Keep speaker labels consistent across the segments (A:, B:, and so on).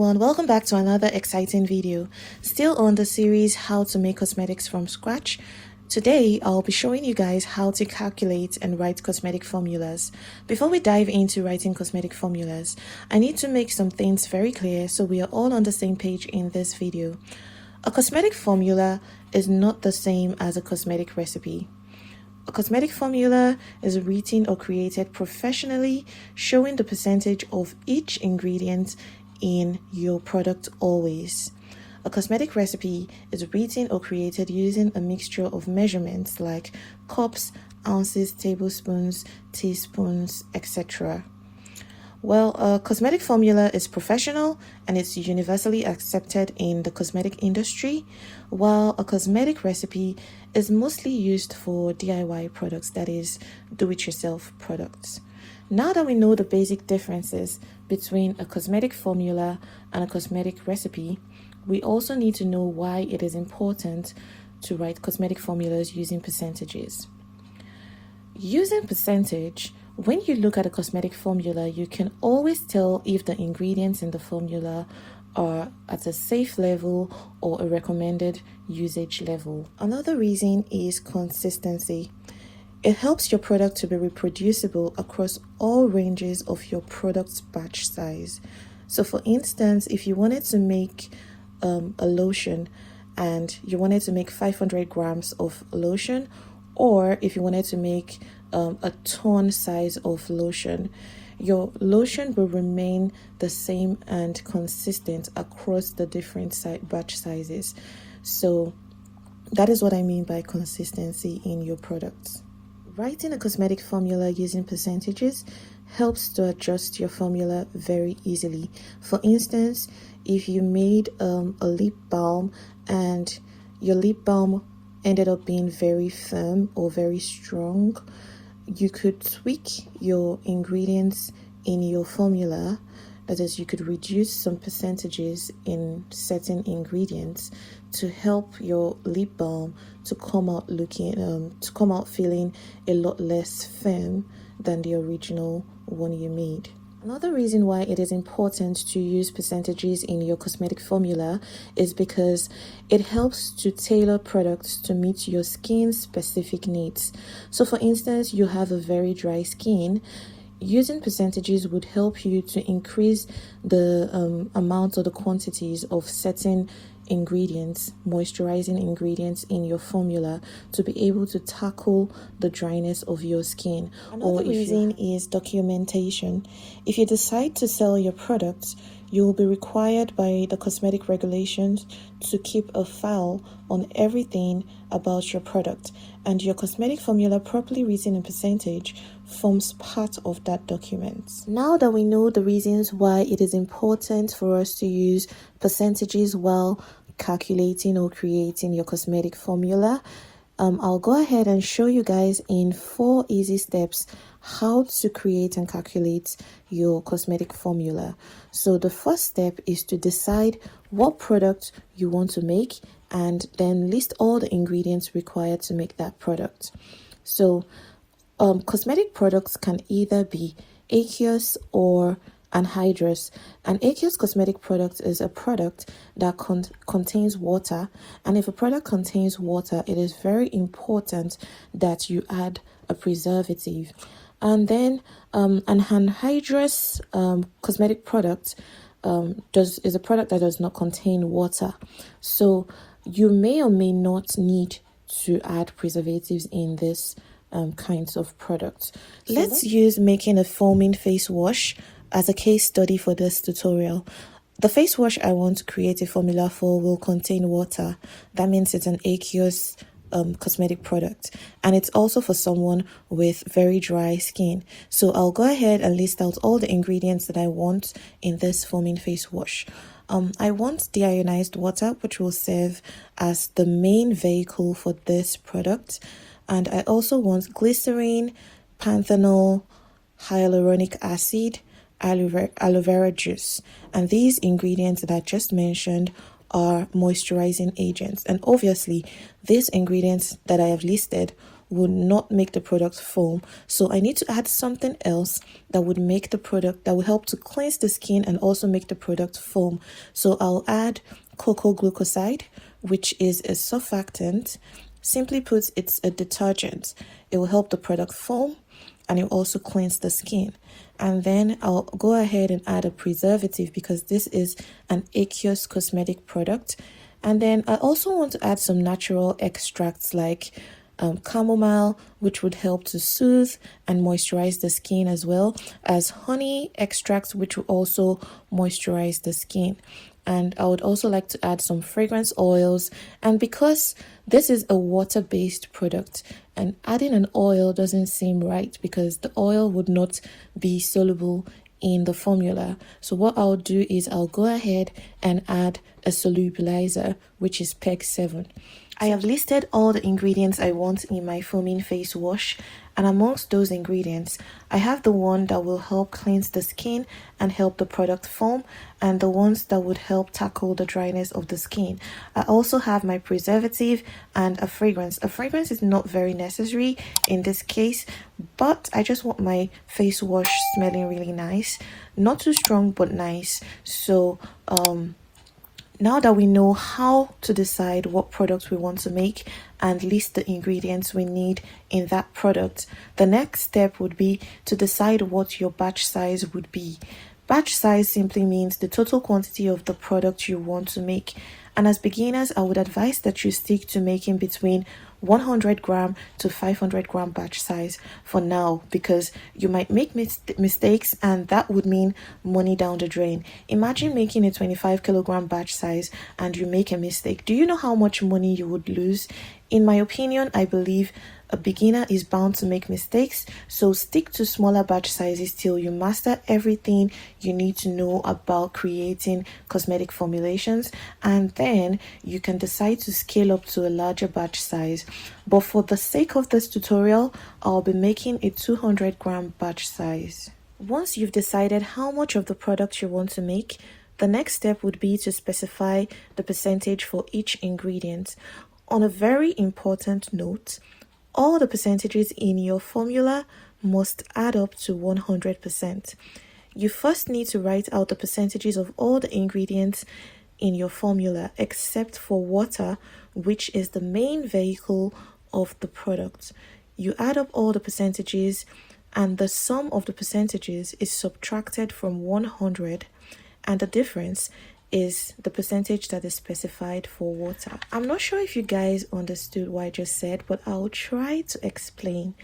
A: everyone, welcome back to another exciting video. Still on the series how to make cosmetics from scratch. Today I'll be showing you guys how to calculate and write cosmetic formulas. Before we dive into writing cosmetic formulas, I need to make some things very clear so we are all on the same page in this video. A cosmetic formula is not the same as a cosmetic recipe. A cosmetic formula is written or created professionally, showing the percentage of each ingredient in your product always. A cosmetic recipe is written or created using a mixture of measurements like cups, ounces, tablespoons, teaspoons, etc. Well, a cosmetic formula is professional and it's universally accepted in the cosmetic industry, while a cosmetic recipe is mostly used for DIY products, that is, do-it-yourself products. Now that we know the basic differences between a cosmetic formula and a cosmetic recipe, we also need to know why it is important to write cosmetic formulas using percentages. Using percentage, when you look at a cosmetic formula, you can always tell if the ingredients in the formula are at a safe level or a recommended usage level. Another reason is consistency. It helps your product to be reproducible across all ranges of your product's batch size. So for instance, if you wanted to make a lotion and you wanted to make 500 grams of lotion, or if you wanted to make a ton size of lotion, your lotion will remain the same and consistent across the different batch sizes. So that is what I mean by consistency in your products. Writing a cosmetic formula using percentages helps to adjust your formula very easily. For instance, if you made a lip balm and your lip balm ended up being very firm or very strong, you could tweak your ingredients in your formula. That is, you could reduce some percentages in certain ingredients to help your lip balm to come out feeling a lot less firm than the original one you made. Another reason why it is important to use percentages in your cosmetic formula is because it helps to tailor products to meet your skin's specific needs. So for instance, you have a very dry skin. Using percentages would help you to increase the amount or the quantities of certain ingredients, moisturizing ingredients in your formula to be able to tackle the dryness of your skin. Another reason is documentation. If you decide to sell your products, you will be required by the cosmetic regulations to keep a file on everything about your product, and your cosmetic formula properly written in percentage forms part of that document. Now that we know the reasons why it is important for us to use percentages while calculating or creating your cosmetic formula, I'll go ahead and show you guys in 4 easy steps how to create and calculate your cosmetic formula. So the first step is to decide what product you want to make and then list all the ingredients required to make that product. So cosmetic products can either be aqueous or anhydrous. An aqueous cosmetic product is a product that contains water, and if a product contains water, it is very important that you add a preservative. And then an anhydrous cosmetic product is a product that does not contain water. So you may or may not need to add preservatives in this kinds of products. Let's use making a foaming face wash as a case study for this tutorial. The face wash I want to create a formula for will contain water. That means it's an aqueous cosmetic product, and it's also for someone with very dry skin. So I'll go ahead and list out all the ingredients that I want in this foaming face wash. I want deionized water, which will serve as the main vehicle for this product, and I also want glycerin, panthenol, hyaluronic acid, aloe vera juice, and these ingredients that I just mentioned are moisturizing agents, and obviously these ingredients that I have listed would not make the product foam. So I need to add something else that would make the product, that will help to cleanse the skin and also make the product foam. So I'll add cocoa glucoside, which is a surfactant. Simply put, it's a detergent. It will help the product foam and it will also cleanse the skin. And then I'll go ahead and add a preservative because this is an aqueous cosmetic product. And then I also want to add some natural extracts like chamomile, which would help to soothe and moisturize the skin, as well as honey extracts, which will also moisturize the skin. And I would also like to add some fragrance oils. And because this is a water-based product, and adding an oil doesn't seem right because the oil would not be soluble in the formula. So what I'll do is I'll go ahead and add a solubilizer, which is PEG 7. I have listed all the ingredients I want in my foaming face wash, and amongst those ingredients, I have the one that will help cleanse the skin and help the product foam, and the ones that would help tackle the dryness of the skin. I also have my preservative and a fragrance. A fragrance is not very necessary in this case, but I just want my face wash smelling really nice. Not too strong, but nice. So, now that we know how to decide what product we want to make and list the ingredients we need in that product, the next step would be to decide what your batch size would be. Batch size simply means the total quantity of the product you want to make. And as beginners, I would advise that you stick to making between 100 gram to 500 gram batch size for now, because you might make mistakes and that would mean money down the drain. Imagine making a 25 kilogram batch size and you make a mistake. Do you know how much money you would lose? In my opinion, I believe a beginner is bound to make mistakes, so stick to smaller batch sizes till you master everything you need to know about creating cosmetic formulations, and then you can decide to scale up to a larger batch size. But for the sake of this tutorial, I'll be making a 200 gram batch size. Once you've decided how much of the product you want to make, the next step would be to specify the percentage for each ingredient. On a very important note, all the percentages in your formula must add up to 100%. You first need to write out the percentages of all the ingredients in your formula except for water, which is the main vehicle of the product. You add up all the percentages and the sum of the percentages is subtracted from 100, and the difference is the percentage that is specified for water. I'm not sure if you guys understood what I just said, but I'll try to explain.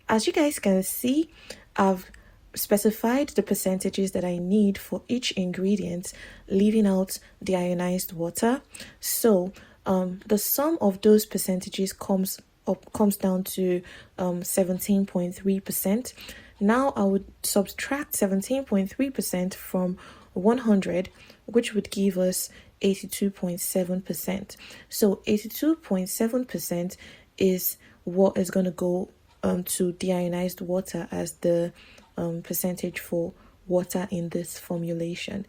A: As you guys can see, I've specified the percentages that I need for each ingredient, leaving out the ionized water. So the sum of those percentages comes down to 17.3%. Now I would subtract 17.3% from 100, which would give us 82.7%. So 82.7% is what is going to go to deionized water as the percentage for water in this formulation.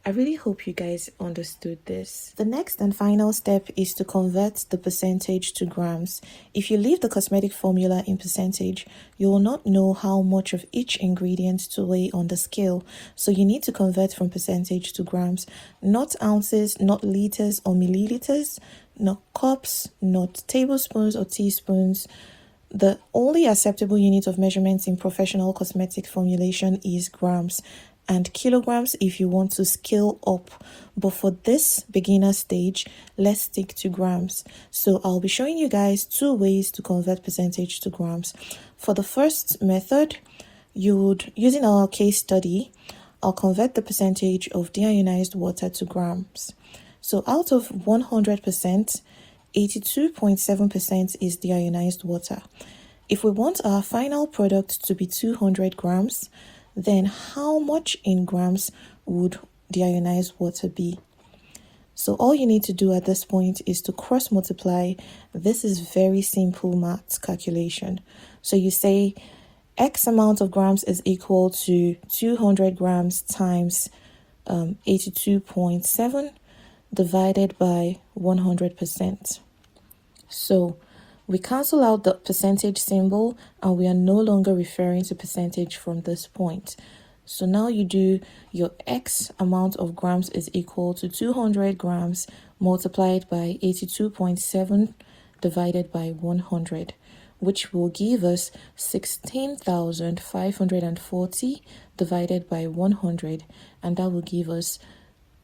A: I really hope you guys understood this. The next and final step is to convert the percentage to grams. If you leave the cosmetic formula in percentage, you will not know how much of each ingredient to weigh on the scale. So you need to convert from percentage to grams, not ounces, not liters or milliliters, not cups, not tablespoons or teaspoons. The only acceptable unit of measurement in professional cosmetic formulation is grams, and kilograms if you want to scale up. But for this beginner stage, let's stick to grams. So I'll be showing you guys two ways to convert percentage to grams. For the first method, using our case study, I'll convert the percentage of deionized water to grams. So out of 100%, 82.7% is deionized water. If we want our final product to be 200 grams, then how much in grams would deionized water be? So all you need to do at this point is to cross multiply. This is very simple math calculation. So you say X amount of grams is equal to 200 grams times 82.7 divided by 100%. So We cancel out the percentage symbol and we are no longer referring to percentage from this point. So now you do your X amount of grams is equal to 200 grams multiplied by 82.7 divided by 100, which will give us 16,540 divided by 100, and that will give us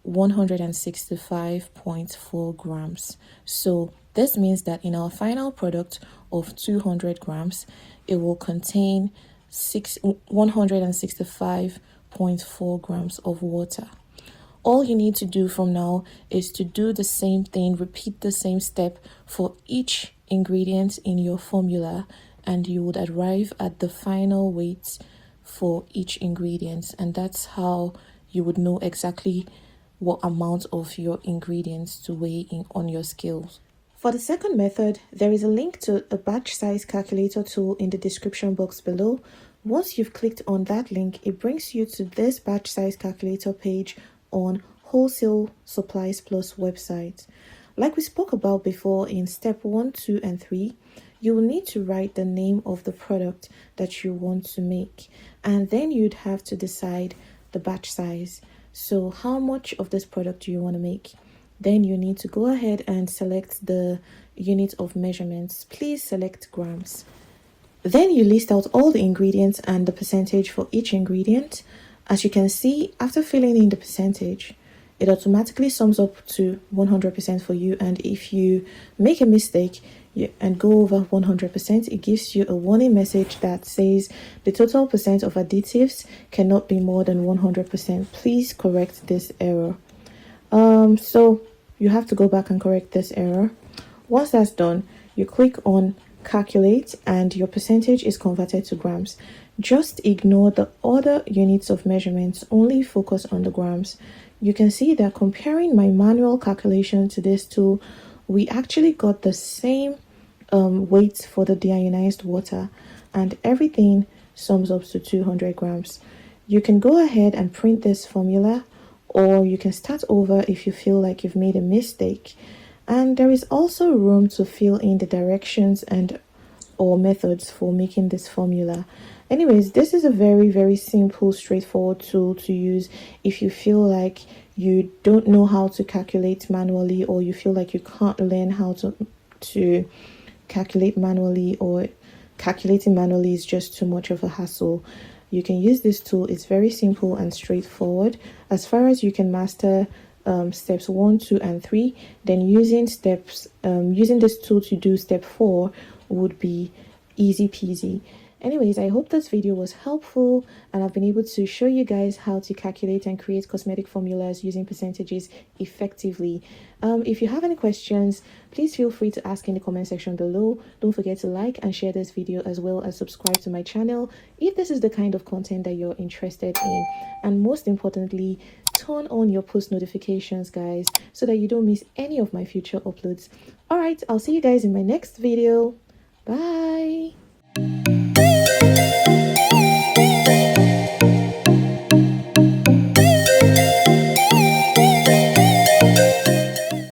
A: 165.4 grams. So this means that in our final product of 200 grams, it will contain 165.4 grams of water. All you need to do from now is to do the same thing, repeat the same step for each ingredient in your formula, and you would arrive at the final weight for each ingredient, and that's how you would know exactly what amount of your ingredients to weigh in on your scales. For the second method, there is a link to a batch size calculator tool in the description box below. Once you've clicked on that link, it brings you to this batch size calculator page on Wholesale Supplies Plus website. Like we spoke about before in step 1, 2, and 3, you will need to write the name of the product that you want to make, and then you'd have to decide the batch size. So how much of this product do you want to make? Then you need to go ahead and select the unit of measurements. Please select grams. Then you list out all the ingredients and the percentage for each ingredient. As you can see, after filling in the percentage, it automatically sums up to 100% for you, and if you make a mistake and go over 100%, it gives you a warning message that says the total percent of additives cannot be more than 100%. Please correct this error. So you have to go back and correct this error. Once that's done, you click on calculate and your percentage is converted to grams. Just ignore the other units of measurements, only focus on the grams. You can see that comparing my manual calculation to this tool, we actually got the same weight for the deionized water, and everything sums up to 200 grams. You can go ahead and print this formula, or you can start over if you feel like you've made a mistake. And there is also room to fill in the directions and or methods for making this formula. Anyways, this is a very simple, straightforward tool to use if you feel like you don't know how to calculate manually, or you feel like you can't learn how to calculate manually, or calculating manually is just too much of a hassle. You can use this tool. It's very simple and straightforward. As far as you can master steps 1, 2, and 3, then using this tool to do step 4 would be easy peasy. Anyways, I hope this video was helpful and I've been able to show you guys how to calculate and create cosmetic formulas using percentages effectively. If you have any questions, please feel free to ask in the comment section below. Don't forget to like and share this video, as well as subscribe to my channel if this is the kind of content that you're interested in. And most importantly, turn on your post notifications, guys, so that you don't miss any of my future uploads. All right, I'll see you guys in my next video. Bye.